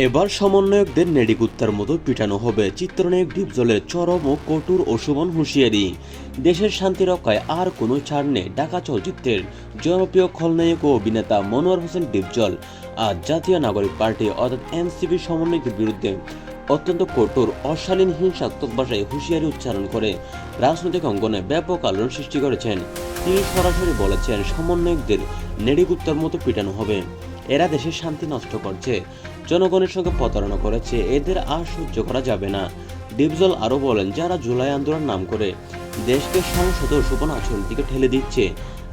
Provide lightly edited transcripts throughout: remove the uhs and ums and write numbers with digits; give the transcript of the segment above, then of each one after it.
এবার সমন্বয়কদের নেড়িকুত্তার মতো পিটানো হবে। চিত্রনায়ক ডিপজলের চরম ও কঠোর ও সুমন হুঁশিয়ারি। দেশের শান্তি রক্ষায় আর কোনো ছাড় নেই। ঢাকা চলচ্চিত্রের জনপ্রিয় খলনায়ক ও অভিনেতা মনোয়ার হোসেন ডিপজল আজ জাতীয় নাগরিক পার্টি অর্থাৎ এনসিপি সমন্বয়কের বিরুদ্ধে অত্যন্ত কঠোর অশালীন হিংসাত্মক ভাষায় হুঁশিয়ারি উচ্চারণ করে রাজনৈতিক অঙ্গনে ব্যাপক আলোড়ন সৃষ্টি করেছেন। তিনি সরাসরি বলেছেন, সমন্বয়কদের নেড়িকুত্তার মতো পিটানো হবে। এরা দেশের শান্তি নষ্ট করছে, জনগণের সঙ্গে প্রতারণা করেছে, এদের আর সহ্য করা যাবে না। ডিপজল আরও বলেন, যারা জুলাই আন্দোলন নাম করে দেশকে সংসদ ও শোভন আচরণের দিকে ঠেলে দিচ্ছে,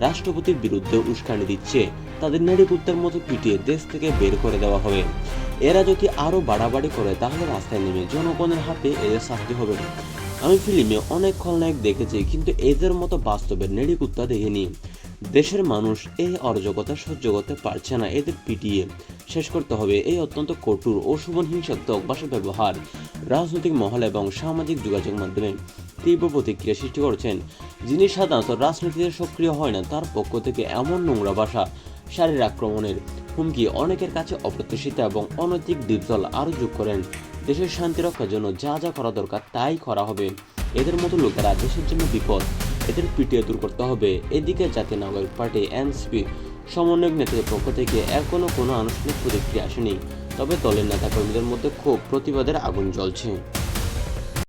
রাষ্ট্রপতির বিরুদ্ধে উস্কানি দিচ্ছে, তাদের নেড়িকুত্তার মতো পিটিয়ে দেশ থেকে বের করে দেওয়া হবে। এরা যদি আরও বাড়াবাড়ি করে তাহলে রাস্তায় নেমে জনগণের হাতে এদের শাস্তি হবে। আমি ফিল্মে অনেক খলনায়ক দেখেছি, কিন্তু এদের মতো বাস্তবের নেড়িকুত্তা দেখিনি। দেশের মানুষ এই অরাজকতা সহ্য করতে পারছে না। এদের পিটিয়ে শেষ করতে হবে। এই অত্যন্ত কঠোর ও সুমন হিংসাত্মক ভাষা ব্যবহার রাজনৈতিক মহল এবং সামাজিক যোগাযোগ মাধ্যমে তীব্র প্রতিক্রিয়া সৃষ্টি করেছেন। যিনি সাধারণত রাজনীতিতে সক্রিয় হয় না, তার পক্ষ থেকে এমন নোংরা ভাষা, শারীরিক আক্রমণের হুমকি অনেকের কাছে অপ্রত্যাশিত এবং অনৈতিক। ডিপজল আরও যোগ করেন, দেশের শান্তি রক্ষার জন্য যা যা করা দরকার তাই করা হবে। এদের মতো লোকেরা দেশের জন্য বিপদ, এদের পিটিয়ে দূর করতে হবে। এদিকে জাতীয় নাগরিক পার্টি এনসিপি সমন্বয়ক নেতাদের পক্ষ থেকে এখনো কোনো আনুষ্ঠানিক প্রতিক্রিয়া আসেনি, তবে দলের নেতা কর্মীদের মধ্যে ক্ষোভ, প্রতিবাদের আগুন জ্বলছে।